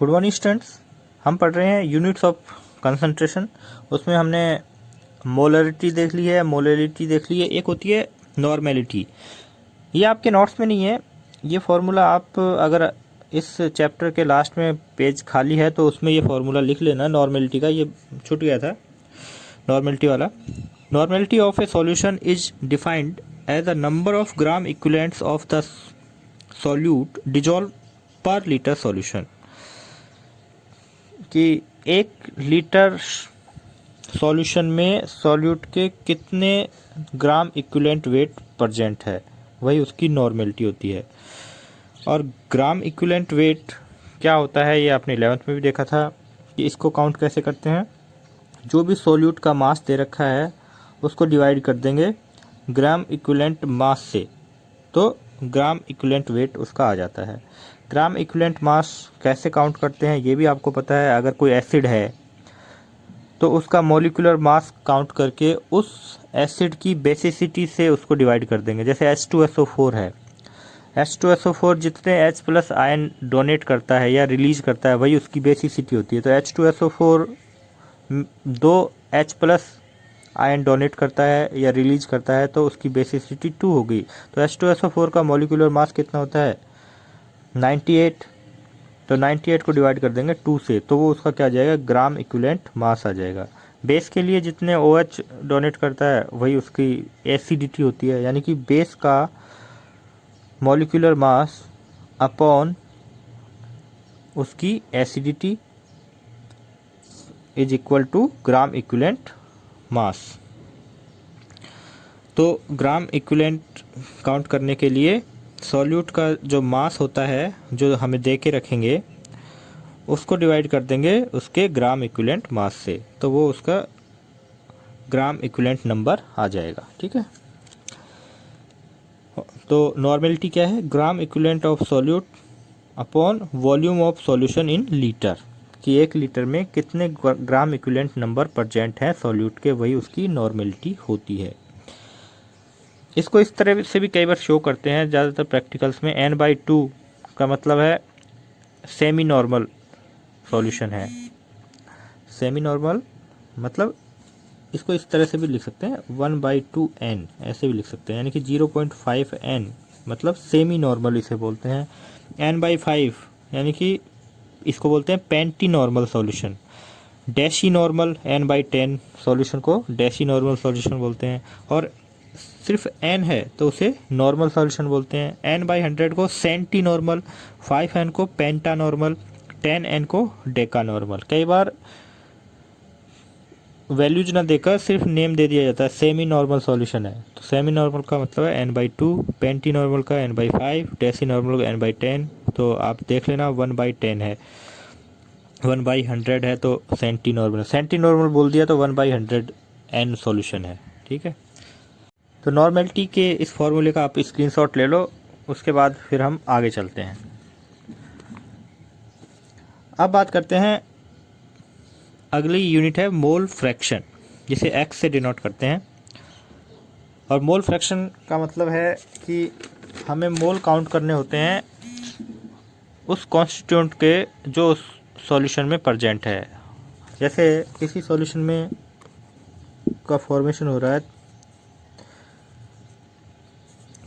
Good morning students. हम पढ़ रहे हैं यूनिट्स ऑफ कंसंट्रेशन। उसमें हमने मोलरिटी देख ली है, मोलरिटी देख ली है, एक होती है नॉर्मेलिटी। ये आपके नोट्स में नहीं है। ये फार्मूला आप अगर इस चैप्टर के लास्ट में पेज खाली है तो उसमें ये फार्मूला लिख लेना नॉर्मेलिटी का। ये छूट गया था नॉर्मेलिटी वाला। Normality of a solution is defined as a number of gram equivalents of the solute dissolve per litre solution, कि 1 लीटर सॉल्यूशन में सॉल्यूट के कितने ग्राम इक्विवेलेंट वेट प्रेजेंट है, वही उसकी नॉर्मेलिटी होती है। और ग्राम इक्विवेलेंट वेट क्या होता है ये आपने 11th में भी देखा था कि इसको काउंट कैसे करते हैं। जो भी सॉल्यूट का मास दे रखा है उसको डिवाइड कर देंगे ग्राम इक्विवेलेंट मास से, तो ग्राम इक्विवेलेंट वेट उसका आ जाता है। ग्राम इक्विवेलेंट मास कैसे काउंट करते हैं ये भी आपको पता है। अगर कोई एसिड है तो उसका मॉलिक्यूलर मास काउंट करके उस एसिड की बेसिसिटी से उसको डिवाइड कर देंगे। जैसे H2SO4 है, H2SO4 जितने H प्लस आयन डोनेट करता है या रिलीज करता है वही उसकी बेसिसिटी होती है। तो H2SO4 2 H plus ion donate करता है या रिलीज करता है तो उसकी बेसिसिटी 2 हो गई। तो H2SO4 का मॉलिक्यूलर मास कितना होता है 98। तो 98 को डिवाइड कर देंगे 2 से, तो वो उसका क्या आ जाएगा ग्राम इक्विवेलेंट मास आ जाएगा। बेस के लिए जितने OH डोनेट करता है वही उसकी एसिडिटी होती है, यानी कि बेस का मॉलिक्यूलर मास अपॉन उसकी acidity is equal to gram equivalent mass. तो ग्राम इक्विवेलेंट काउंट करने के लिए सॉल्यूट का जो मास होता है जो हमें दे के रखेंगे उसको डिवाइड कर देंगे उसके ग्राम इक्विवेलेंट मास से, तो वो उसका ग्राम इक्विवेलेंट नंबर आ जाएगा। ठीक है। तो नॉर्मेलिटी क्या है, gram equivalent of solute upon volume of solution in litre, कि 1 लीटर में कितने ग्राम इक्विवेलेंट नंबर प्रेजेंट है सॉल्यूट के, वही उसकी नॉर्मेलिटी होती है। इसको इस तरह से भी कई बार शो करते हैं ज़्यादातर प्रैक्टिकल्स में। N/2 का मतलब है सेमी नॉर्मल सॉल्यूशन है। सेमी नॉर्मल मतलब इसको इस तरह से भी लिख सकते हैं 1/2n, ऐसे भी लिख सकते हैं, यानी कि 0.5n मतलब सेमी नॉर्मल इसे बोलते हैं। N/5 यानी कि इसको बोलते हैं पेंटी normal solution. Deci normal N/10 solution को डैशी नॉर्मल सॉल्यूशन बोलते हैं। और सिर्फ n है तो उसे नॉर्मल सॉल्यूशन बोलते हैं। N/100 को सेंटी नॉर्मल, 5n को पेंटा नॉर्मल, 10n को डेका नॉर्मल। कई बार वैल्यूज ना देकर सिर्फ नेम दे दिया जाता है, सेमी नॉर्मल सॉल्यूशन है तो सेमी नॉर्मल का मतलब है N/2, पेंटी नॉर्मल का N/5, डेसी नॉर्मल का N/10। तो आप देख लेना 1/10 है, 1/100 है तो सेंटी नॉर्मल, सेंटी नॉर्मल बोल दिया तो 1/100 n सॉल्यूशन है। ठीक है। तो नॉर्मेलिटी के इस फॉर्मूले का आप स्क्रीनशॉट ले लो, उसके बाद फिर हम आगे चलते हैं। अब बात करते हैं, अगली यूनिट है मोल फ्रैक्शन, जिसे x से डिनोट करते हैं। और मोल फ्रैक्शन का मतलब है कि हमें मोल काउंट करने होते हैं उस कॉन्स्टिट्यूएंट के जो सॉल्यूशन में प्रेजेंट है। जैसे किसी सॉल्यूशन में का फॉर्मेशन हो रहा है,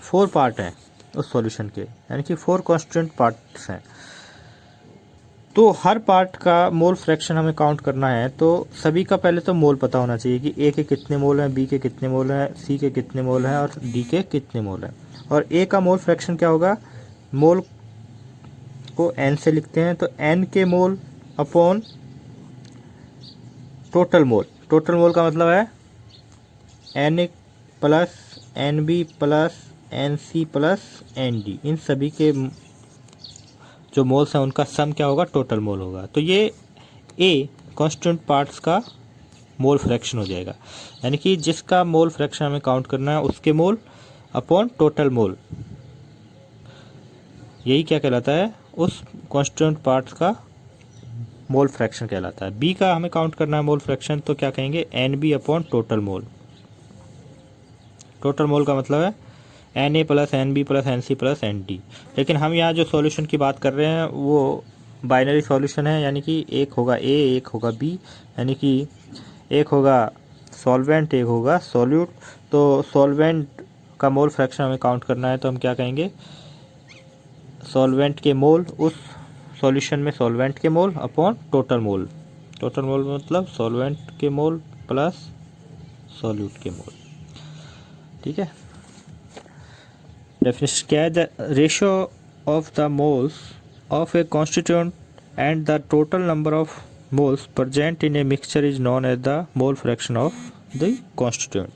4 पार्ट हैं उस सॉल्यूशन के, यानी कि 4 कॉन्स्टिट्यूएंट पार्ट्स हैं। तो हर पार्ट का मोल फ्रैक्शन हमें काउंट करना है तो सभी का पहले तो मोल पता होना चाहिए कि A के कितने मोल हैं, B के कितने मोल हैं, C के कितने मोल हैं और D के कितने मोल हैं। और A का मोल फ्रैक्शन क्या होगा, मोल को N से लिखते हैं तो N के mole upon total mole. Total mole का मतलब है Na plus Nb plus Nc plus Nd, इन सभी के जो मोल्स हैं उनका सम क्या होगा, टोटल मोल होगा। तो ये A कॉन्स्टेंट पार्ट्स का मोल फ्रैक्शन हो जाएगा, यानी कि जिसका मोल फ्रैक्शन हमें काउंट करना है उसके मोल अपॉन टोटल मोल, यही क्या कहलाता है, उस कॉन्स्टेंट पार्ट्स का मोल फ्रैक्शन कहलाता है। B का हमें काउंट करना है मोल फ्रैक्शन, तो क्या कहेंगे Nb upon total mole. Total mole का मतलब है Na plus Nb plus Nc plus Nd। लेकिन हम यहाँ जो सॉल्यूशन की बात कर रहे हैं वो बाइनरी सॉल्यूशन है, यानी कि एक होगा ए एक होगा बी, यानी कि एक होगा सॉल्वेंट एक होगा सॉल्यूट। तो सॉल्वेंट का मोल फ्रैक्शन हमें काउंट करना है, तो हम क्या कहेंगे, सॉल्वेंट के मोल, उस सॉल्यूशन में सॉल्वेंट के mole upon total mole. Total mole मतलब सॉल्वेंट के मोल प्लस सॉल्यूट के मोल। ठीक है, डेफिनेशन क्या है, the ratio of the moles of a constituent and the total number of moles present in a mixture is known as the mole fraction of the constituent.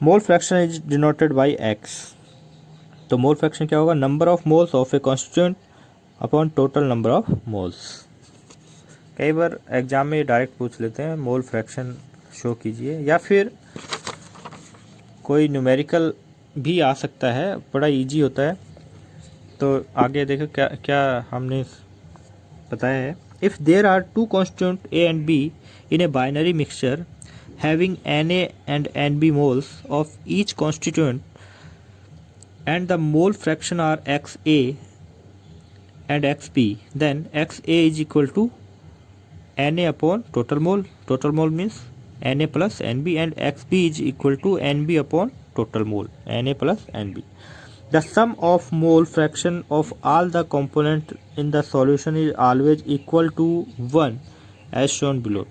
Mole fraction is denoted by X. तो mole fraction क्या होगा, number of moles of a constituent upon total number of moles. कई बार exam में direct पूछ लेते हैं mole fraction show कीजिए, या फिर कोई न्यूमेरिकल भी आ सकता है, बड़ा इजी होता है। तो आगे देखो क्या क्या हमने बताया है। If there are two constituent A and B in a binary mixture having Na and Nb moles of each constituent and the mole fraction are Xa and Xb, then Xa is equal to Na upon total mole. Total mole means Na plus Nb, and Xb is equal to Nb upon total mole, Na plus Nb. The sum of mole fraction of all the component in the solution is always equal to 1 as shown below.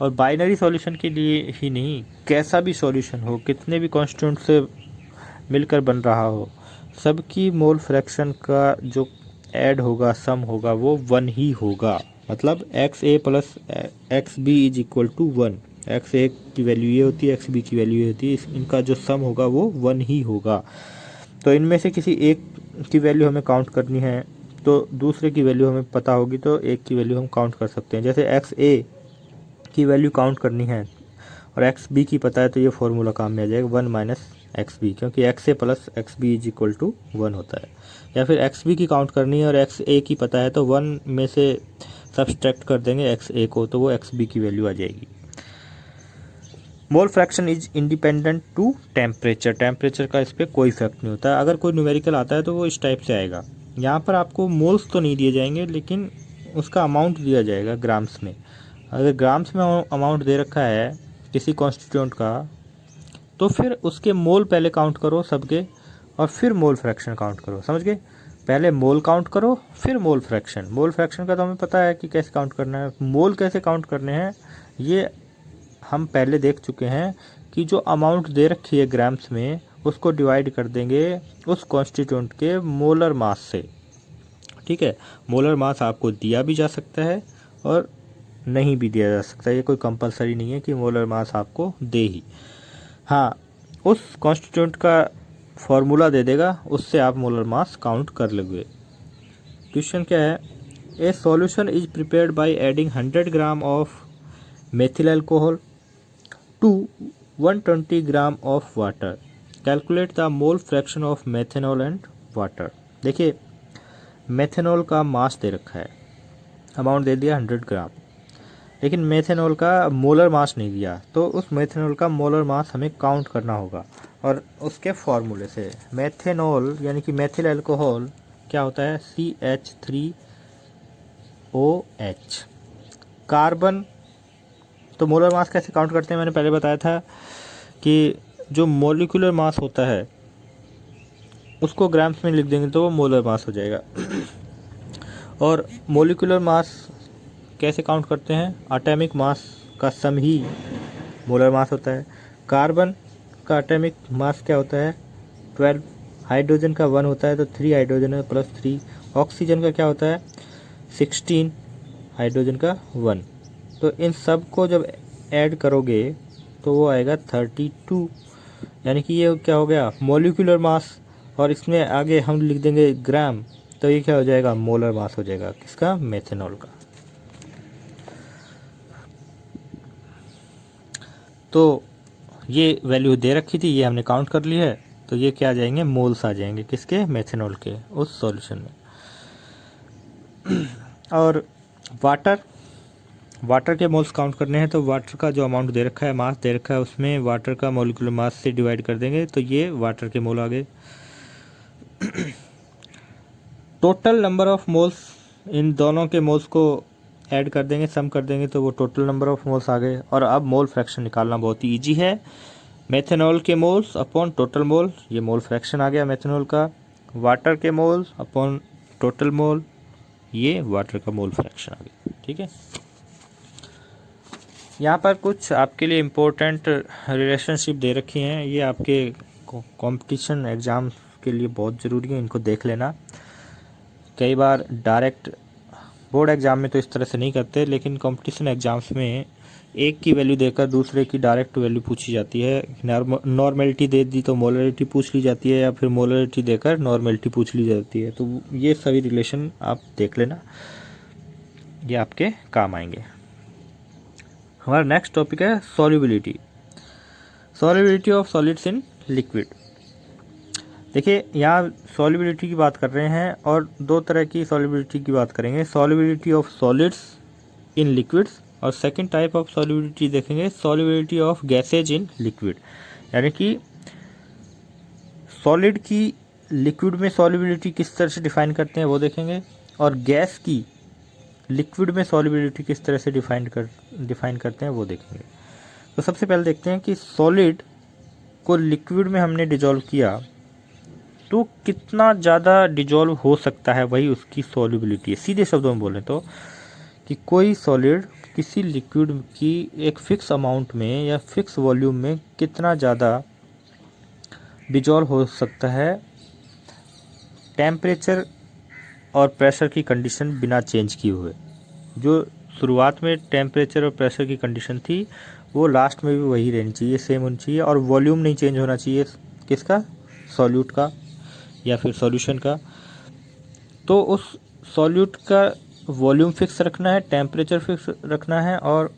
और binary solution के लिए ही नहीं, कैसा भी solution हो, कितने भी constituent से मिलकर बन रहा हो, सबकी मोल फ्रैक्शन का जो ऐड होगा, सम होगा, वो 1 ही होगा। मतलब XA plus XB is equal to 1। XA की वैल्यू ये होती है, XB की वैल्यू ये होती है, इनका जो सम होगा वो 1 ही होगा। तो इनमें से किसी एक की वैल्यू हमें काउंट करनी है, तो दूसरे की वैल्यू हमें पता होगी, तो एक की वैल्यू हम काउंट कर सकते हैं। जैसे XA की वैल्यू काउंट करनी है और XB की पता है, तो ये फॉर्मूला काम में आ जाएगा 1 माइनस XB, क्योंकि XA plus XB is equal to 1 होता है। या फिर XB की काउंट करनी है और XA की पता है, तो 1 में से सब्सट्रैक्ट कर देंगे XA को, तो वो XB की वैल्यू आ जाएगी। Mole fraction is independent to temperature. Temperature का इस पर कोई इफेक्ट नहीं होता है। अगर कोई न्यूमेरिकल आता है तो वो इस टाइप से आएगा। यहाँ पर आपको मोल्स तो नहीं दिए जाएंगे, लेकिन उसका अमाउंट दिया जाएगा ग्राम्स में। अगर ग्राम्स में अमाउंट दे रखा है किसी कॉन्स्टिट्यूएंट का, तो फिर उसके मोल पहले काउंट करो सबके, और फिर मोल फ्रैक्शन काउंट करो। समझ गए? पहले मोल काउंट करो फिर मोल फ्रैक्शन। मोल फ्रैक्शन का तो हमें पता है कि कैसे काउंट करना है, मोल कैसे काउंट करने हैं ये हम पहले देख चुके हैं कि जो अमाउंट दे रखी है ग्राम्स में, उसको डिवाइड कर देंगे उस कॉन्स्टिट्यूएंट के मोलर मास से। ठीक है, मोलर मास आपको दिया भी जा सकता है और नहीं भी दिया जा सकता है, ये कोई कंपलसरी नहीं है कि मोलर मास आपको दे ही। हाँ, उस कॉन्स्टिट्यूएंट का फॉर्मूला दे देगा, उससे आप मोलर मास काउंट कर लोगे। क्वेश्चन क्या है, a solution is prepared by adding 100 gram of methyl alcohol to 120 gram of water. Calculate the mole fraction of methanol and water. देखिए, मेथेनॉल का मास दे रखा है, अमाउंट दे दिया 100 ग्राम, लेकिन मेथेनॉल का मोलर मास नहीं दिया, तो उस मेथेनॉल का मोलर मास हमें काउंट करना होगा। और उसके फॉर्मूले से मेथेनॉल यानी कि मेथिल अल्कोहल क्या होता है, CH3OH। कार्बन, तो मोलर मास कैसे काउंट करते हैं मैंने पहले बताया था कि जो मोलिकुलर मास होता है उसको ग्राम्स में लिख देंगे तो वो मोलर मास हो जाएगा। और मोलिकुलर मास कैसे काउंट करते हैं, एटॉमिक मास का सम ही मोलर मास होता है। कार्बन का एटॉमिक मास क्या होता है, 12। हाइड्रोजन का 1 होता है, तो 3 हाइड्रोजन है प्लस 3। ऑक्सीजन का क्या होता है, 16, हाइड्रोजन का 1। तो इन सब को जब ऐड करोगे तो वो आएगा 32, यानी कि ये क्या हो गया, मोलिकुलर मास। और इसमें आगे हम लिख देंगे ग्राम, तो ये क्या हो जाएगा, मोलर मास हो जाएगा, किसका, मेथेनॉल का। तो ये वैल्यू दे रखी थी, ये हमने काउंट कर ली है, तो ये क्या आ जाएंगे, मोल्स आ जाएंगे, किसके, मेथेनॉल के, उस सॉल्यूशन में। और वाटर के मोल्स काउंट करने हैं, तो वाटर का जो अमाउंट दे रखा है, मास दे रखा है, उसमें वाटर का मोलिकुलर मास से डिवाइड कर देंगे, तो ये वाटर के मोल आ गए। टोटल नंबर ऑफ मोल्स इन दोनों के मोल्स को ऐड कर देंगे, सम कर देंगे तो वो टोटल नंबर ऑफ मोल्स आ गए। और अब मोल फ्रैक्शन निकालना बहुत ही ईजी है। मेथनॉल के मोल्स अपॉन टोटल मोल, ये मोल फ्रैक्शन आ गया मेथनॉल का। वाटर के मोल्स अपॉन टोटल मोल, ये वाटर का मोल फ्रैक्शन आ गया। ठीक है, यहाँ पर कुछ आपके लिए इम्पोर्टेंट रिलेशनशिप दे रखी हैं, ये आपके कंपटीशन एग्ज़ाम के लिए बहुत ज़रूरी है, इनको देख लेना। कई बार डायरेक्ट बोर्ड एग्ज़ाम में तो इस तरह से नहीं करते, लेकिन कंपटीशन एग्ज़ाम्स में एक की वैल्यू देकर दूसरे की डायरेक्ट वैल्यू पूछी जाती है। नॉर्मेलिटी दे दी तो मोलरिटी पूछ ली जाती है, या फिर मोलरिटी देकर नॉर्मेलिटी पूछ ली जाती है। तो ये सभी रिलेशन आप देख लेना, ये आपके काम आएंगे। हमारा नेक्स्ट टॉपिक है solubility. Solubility of solids in liquid. देखिए, यहाँ सॉल्युबिलिटी की बात कर रहे हैं और दो तरह की सॉल्युबिलिटी की बात करेंगे, solubility of solids in liquids, और सेकंड टाइप ऑफ सॉल्युबिलिटी देखेंगे solubility of gases in liquid. यानी कि सॉलिड की लिक्विड में सॉल्युबिलिटी किस तरह से डिफाइन करते हैं वो देखेंगे, और गैस की लिक्विड में सॉल्युबिलिटी किस तरह से डिफाइन करते हैं वो देखेंगे। तो सबसे पहले देखते हैं कि सॉलिड को लिक्विड में हमने डिजॉल्व किया तो कितना ज़्यादा डिजॉल्व हो सकता है, वही उसकी सॉल्युबिलिटी है। सीधे शब्दों में बोलें तो कि कोई सॉलिड किसी लिक्विड की एक फिक्स अमाउंट में या फिक्स वॉल्यूम में कितना ज़्यादा डिजॉल्व हो सकता है टेम्परेचर और प्रेशर की कंडीशन बिना चेंज किए हुए। जो शुरुआत में टेम्परेचर और प्रेशर की कंडीशन थी वो लास्ट में भी वही रहनी चाहिए, सेम होनी चाहिए, और वॉल्यूम नहीं चेंज होना चाहिए किसका, सॉल्यूट का या फिर सॉल्यूशन का। तो उस सॉल्यूट का वॉल्यूम फिक्स रखना है, टेम्परेचर फिक्स रखना है और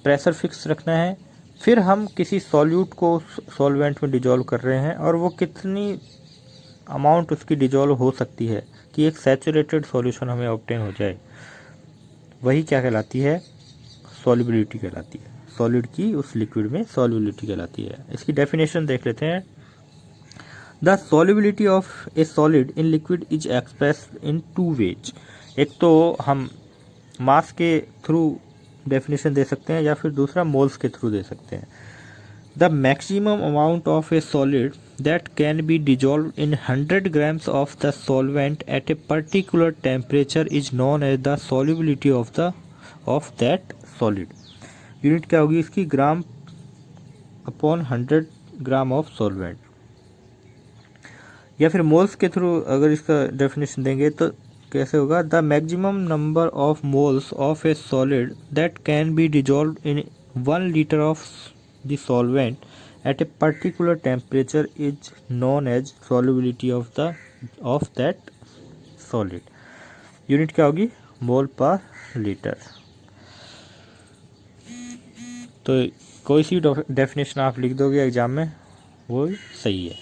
प्रेशर फिक्स रखना है। फिर हम किसी सॉल्यूट को सॉल्वेंट में डिजॉल्व कर रहे हैं और वो कितनी अमाउंट उसकी डिजॉल्व हो सकती है कि एक सैचुरेटेड सॉल्यूशन हमें ऑब्टेन हो जाए, वही क्या कहलाती है, सॉल्युबिलिटी कहलाती है। सॉलिड की उस लिक्विड में सॉल्युबिलिटी कहलाती है। इसकी डेफिनेशन देख लेते हैं। The solubility of a solid in liquid is expressed in two ways. एक तो हम मास के थ्रू डेफिनेशन दे सकते हैं या फिर दूसरा मोल्स के थ्रू दे सकते हैं। The maximum amount of a solid that can be dissolved in 100 grams of the solvent at a particular temperature is known as the solubility of that solid। Unit क्या होगी इसकी, ग्राम अपॉन 100 ग्राम ऑफ सॉल्वेंट। या फिर moles के through अगर इसका definition देंगे तो कैसे होगा, the maximum number of moles of a solid that can be dissolve in 1 litre of the solvent at a particular temperature is known as solubility of that solid। Unit क्या होगी, मोल पर litre. तो कोई सी definition आप लिख दोगे exam में वो सही है।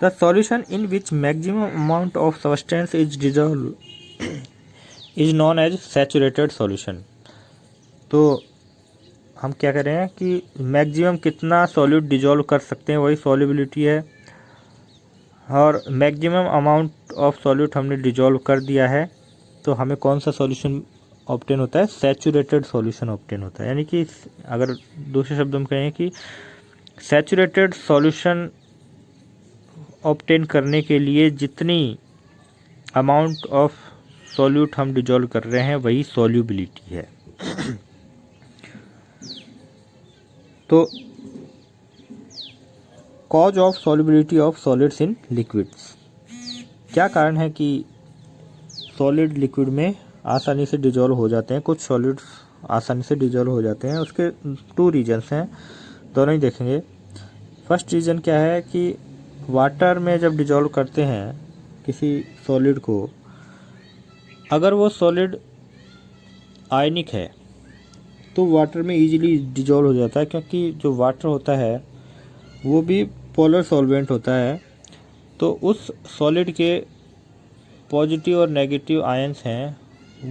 The solution in which maximum amount of substance is dissolved is known as saturated solution। तो हम क्या कर रहे हैं कि मैक्सिमम कितना सॉल्यूट डिजॉल्व कर सकते हैं वही सॉल्युबिलिटी है, और मैक्सिमम अमाउंट ऑफ सॉल्यूट हमने डिजॉल्व कर दिया है तो हमें कौन सा सॉल्यूशन ऑब्टेन होता है, सैचुरेटेड सॉल्यूशन ऑब्टेन होता है। यानी कि अगर दूसरे शब्दों में कहें कि सैचुरेटेड सॉल्यूशन ऑब्टेन करने के लिए जितनी अमाउंट ऑफ सॉल्यूट हम डिजॉल्व कर रहे हैं वही सॉल्युबिलिटी है। तो cause of solubility of solids in liquids, क्या कारण है कि सॉलिड लिक्विड में आसानी से डिजॉल्व हो जाते हैं, कुछ सॉलिड्स आसानी से डिजॉल्व हो जाते हैं। उसके 2 रीजन्स हैं, दोनों ही देखेंगे। फर्स्ट रीज़न क्या है कि वाटर में जब डिजॉल्व करते हैं किसी सॉलिड को, अगर वो सॉलिड आयनिक है तो वाटर में इजीली डिजॉल्व हो जाता है, क्योंकि जो वाटर होता है वो भी पोलर सॉल्वेंट होता है। तो उस सॉलिड के पॉजिटिव और नेगेटिव आयंस हैं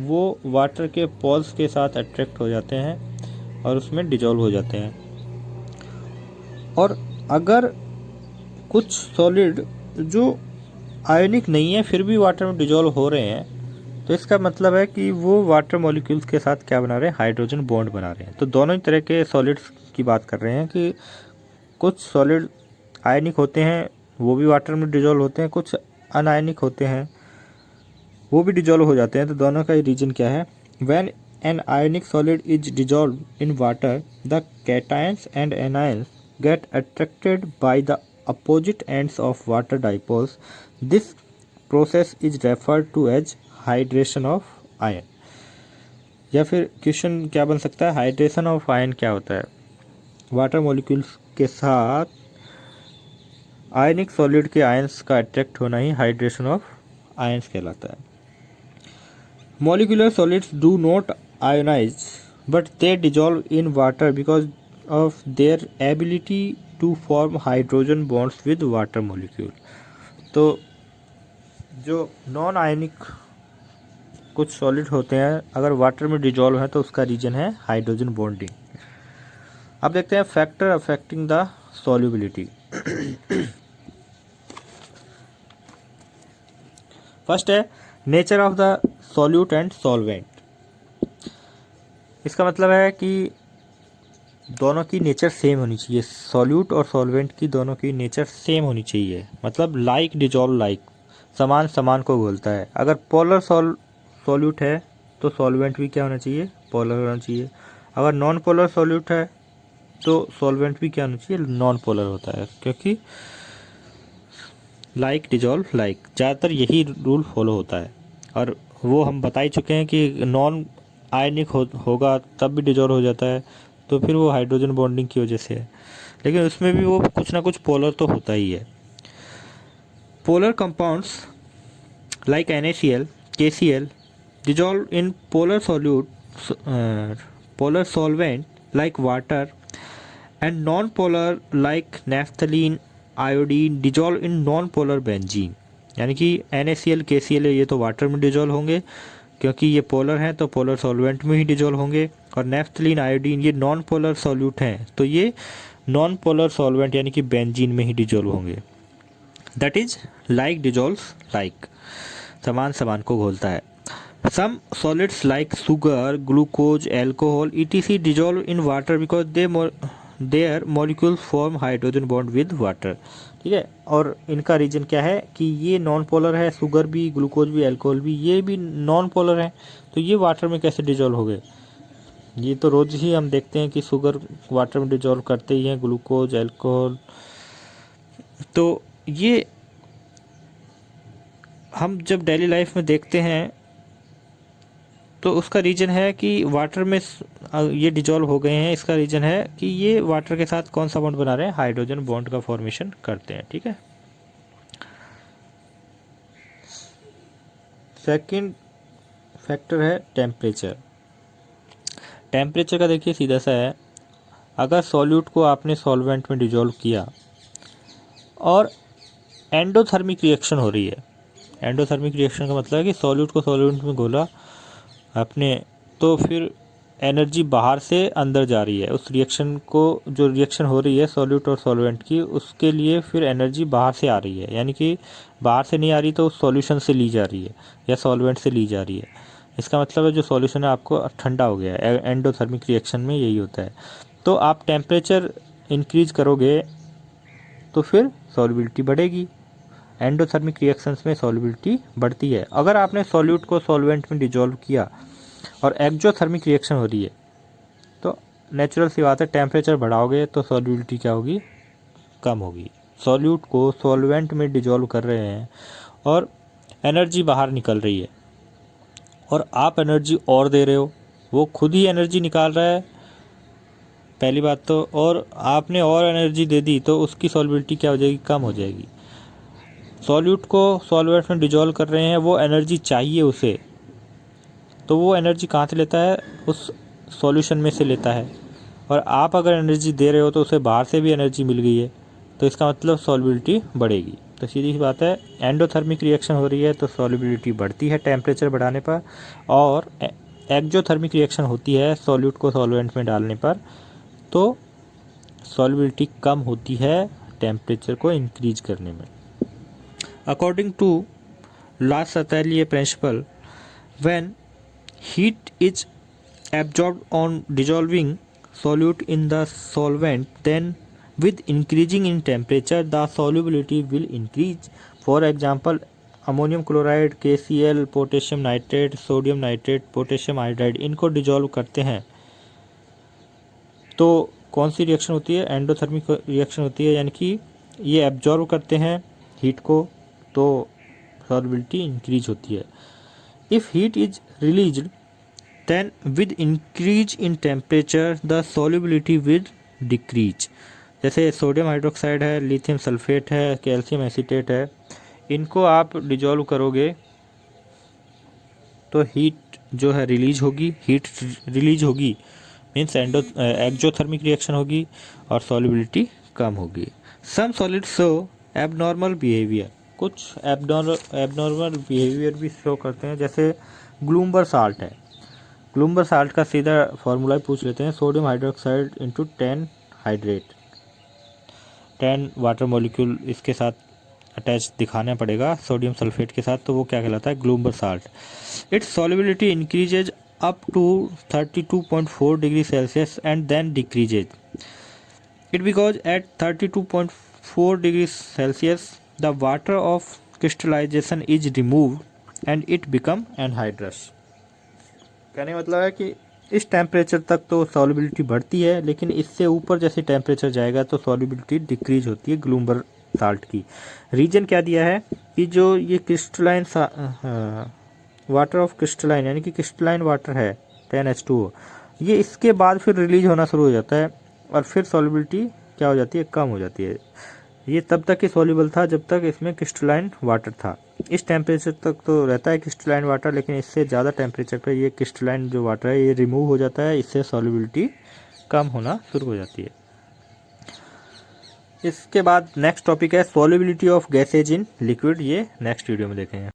वो वाटर के पोल्स के साथ अट्रैक्ट हो जाते हैं और उसमें डिजॉल्व हो जाते हैं। और अगर कुछ सॉलिड जो आयनिक नहीं है फिर भी वाटर में डिजोल्व हो रहे हैं, तो इसका मतलब है कि वो वाटर मॉलिक्यूल्स के साथ क्या बना रहे हैं, हाइड्रोजन बॉन्ड बना रहे हैं। तो दोनों ही तरह के सॉलिड्स की बात कर रहे हैं कि कुछ सॉलिड आयनिक होते हैं वो भी वाटर में डिजोल्व होते हैं, कुछ अनायनिक होते हैं वो भी डिजोल्व हो जाते हैं। तो दोनों का रीजन क्या है, when an ionic solid is dissolve in water the cations and anions get attracted by the opposite ends of water dipoles. This process is referred to as hydration of ion. या फिर question क्या बन सकता है, hydration of ion क्या होता है, water molecules के साथ आयनिक सॉलिड के आयंस का अट्रैक्ट होना ही हाइड्रेशन ऑफ आयंस कहलाता है। Molecular solids do not ionize but they dissolve in water because of their ability to form hydrogen bonds with water molecule. तो जो नॉन आयनिक कुछ सॉलिड होते हैं अगर वाटर में डिजॉल्व है तो उसका रीजन है हाइड्रोजन बॉन्डिंग। अब देखते हैं factor affecting the solubility. First है nature of the solute and solvent. इसका मतलब है कि दोनों की नेचर सेम होनी चाहिए, सॉल्यूट और सॉल्वेंट की दोनों की नेचर सेम होनी चाहिए, मतलब लाइक डिजॉल्व लाइक, समान समान को घोलता है। अगर पोलर सॉल्यूट है तो सॉल्वेंट भी क्या होना चाहिए, पोलर होना चाहिए। अगर नॉन पोलर सॉल्यूट है तो सॉल्वेंट भी क्या होना चाहिए, नॉन पोलर होता है, क्योंकि लाइक डिजॉल्व लाइक, ज़्यादातर यही रूल फॉलो होता है। और वो हम बता ही चुके हैं कि नॉन आयनिक होगा तब भी डिजॉल्व हो जाता है, तो फिर वो हाइड्रोजन बॉन्डिंग की वजह से है, लेकिन उसमें भी वो कुछ ना कुछ पोलर तो होता ही है। Polar compounds like NaCl, KCl dissolve in polar solvent like water, and non-polar like naphthalene, iodine dissolve in non-polar benzene। यानी कि NaCl, KCl ये तो वाटर में डिजोल्व होंगे क्योंकि ये पोलर हैं, तो पोलर सॉल्वेंट में ही डिजोल्व होंगे। और नेफ्थलीन, आयोडीन ये नॉन पोलर सॉल्यूट हैं, तो ये नॉन पोलर सॉल्वेंट यानी कि बेंजीन में ही डिजोल्व होंगे। That is like dissolves like, समान समान को घोलता है। Some solids like sugar, glucose, alcohol etc dissolve in water because their molecules form hydrogen bond with water। ठीक है, और इनका रीजन क्या है कि ये नॉन पोलर है, शुगर भी, ग्लूकोज भी, अल्कोहल भी, ये भी नॉन पोलर है, तो ये वाटर में कैसे डिजोल्व हो गए। ये तो रोज ही हम देखते हैं कि शुगर वाटर में डिजोल्व करते ही हैं, ग्लूकोज, अल्कोहल। तो ये हम जब डेली लाइफ में देखते हैं तो उसका रीज़न है कि वाटर में ये डिजॉल्व हो गए हैं। इसका रीज़न है कि ये वाटर के साथ कौन सा बॉन्ड बना रहे हैं, हाइड्रोजन बॉन्ड का फॉर्मेशन करते हैं। ठीक है, सेकंड फैक्टर है टेम्परेचर। टेम्परेचर का देखिए सीधा सा है, अगर सॉल्यूट को आपने सॉल्वेंट में डिजॉल्व किया और एंडोथर्मिक रिएक्शन हो रही है, एंडोथर्मिक रिएक्शन का मतलब है कि सॉल्यूट को सॉल्वेंट में घोला आपने, तो फिर एनर्जी बाहर से अंदर जा रही है। उस रिएक्शन को, जो रिएक्शन हो रही है सॉल्यूट और सॉल्वेंट की, उसके लिए फिर एनर्जी बाहर से आ रही है, यानी कि बाहर से नहीं आ रही तो उस सॉल्यूशन से ली जा रही है या सॉल्वेंट से ली जा रही है। इसका मतलब है जो सॉल्यूशन है आपको ठंडा हो गया है। एंडोथर्मिक रिएक्शन में यही होता है। तो आप टेम्परेचर इंक्रीज करोगे तो फिर सॉल्युबिलिटी बढ़ेगी। एंडोथर्मिक रिएक्शंस में सॉल्युबिलिटी बढ़ती है। अगर आपने सॉल्यूट को सॉल्वेंट में डिजॉल्व किया और एक्जोथर्मिक रिएक्शन हो रही है तो नेचुरल सी बात है, टेम्परेचर बढ़ाओगे तो सॉल्युबिलिटी क्या होगी, कम होगी। सॉल्यूट को सॉल्वेंट में डिजॉल्व कर रहे हैं और एनर्जी बाहर निकल रही है और आप एनर्जी और दे रहे हो, वो खुद ही एनर्जी निकाल रहा है पहली बात तो, और आपने और एनर्जी दे दी तो उसकी सॉल्युबिलिटी क्या हो जाएगी, कम हो जाएगी। सॉल्यूट को सॉल्वेंट में डिजॉल्व कर रहे हैं, वो एनर्जी चाहिए उसे, तो वो एनर्जी कहाँ से लेता है, उस सॉल्यूशन में से लेता है। और आप अगर एनर्जी दे रहे हो तो उसे बाहर से भी एनर्जी मिल गई है, तो इसका मतलब सॉल्युबिलिटी बढ़ेगी। तो सीधी सी बात है, एंडोथर्मिक रिएक्शन हो रही है तो सॉल्युबिलिटी बढ़ती है टेम्परेचर बढ़ाने पर, और एक्जोथर्मिक रिएक्शन होती है सॉल्यूट को सॉल्वेंट में डालने पर, तो सॉल्युबिलिटी कम होती है टेम्परेचर को इंक्रीज करने में। According to Le Chatelier principle, when heat is absorbed on dissolving solute in the solvent, then with increasing in temperature the solubility will increase. For example, ammonium chloride, KCl, potassium nitrate, sodium nitrate, potassium iodide, इनको dissolve करते हैं तो कौन सी reaction होती है? Endothermic reaction होती है, यानी कि ये एब्जॉर्व करते हैं हीट को तो सॉल्युबिलिटी इंक्रीज होती है। If heat is released then with increase in temperature the solubility will decrease। जैसे सोडियम हाइड्रोक्साइड है, लिथियम सल्फेट है, कैल्शियम एसीटेट है, इनको आप डिजॉल्व करोगे तो हीट जो है रिलीज होगी, हीट रिलीज होगी मीन्स एक्जोथर्मिक रिएक्शन होगी और सॉल्युबिलिटी कम होगी। सम सॉलिड्स शो एबनॉर्मल बिहेवियर, कुछ एबनॉर्मल बिहेवियर भी शो करते हैं, जैसे ग्लूमबर साल्ट है। ग्लूमबर साल्ट का सीधा फार्मूला पूछ लेते हैं, sodium hydroxide into 10 hydrate, 10 water molecule इसके साथ अटैच दिखाना पड़ेगा सोडियम सल्फेट के साथ, तो वो क्या कहलाता है? Glauber salt. Its solubility increases up to 32.4 degree Celsius and then decreases it because at 32.4 degree Celsius the water of crystallization is removed and it become anhydrous. कहने का मतलब है कि इस टेम्परेचर तक तो सॉल्युबिलिटी बढ़ती है, लेकिन इससे ऊपर जैसे टेम्परेचर जाएगा तो सॉल्युबिलिटी डिक्रीज होती है ग्लूमबर साल्ट की। रीजन क्या दिया है कि जो ये क्रिस्टलाइन वाटर ऑफ क्रिस्टलाइन यानी कि क्रिस्टलाइन वाटर है 10H2O, ये इसके बाद फिर रिलीज होना शुरू हो जाता है और फिर सॉल्युबिलिटी क्या हो जाती है? कम हो जाती है। ये तब तक ही सॉल्युबल था जब तक इसमें क्रिस्टलाइन वाटर था। इस टेम्परेचर तक तो रहता है क्रिस्टलाइन वाटर, लेकिन इससे ज़्यादा टेम्परेचर पर ये क्रिस्टलाइन जो वाटर है ये रिमूव हो जाता है, इससे सॉल्युबिलिटी कम होना शुरू हो जाती है। इसके बाद नेक्स्ट टॉपिक है solubility of gases in liquid, ये नेक्स्ट वीडियो में देखेंगे।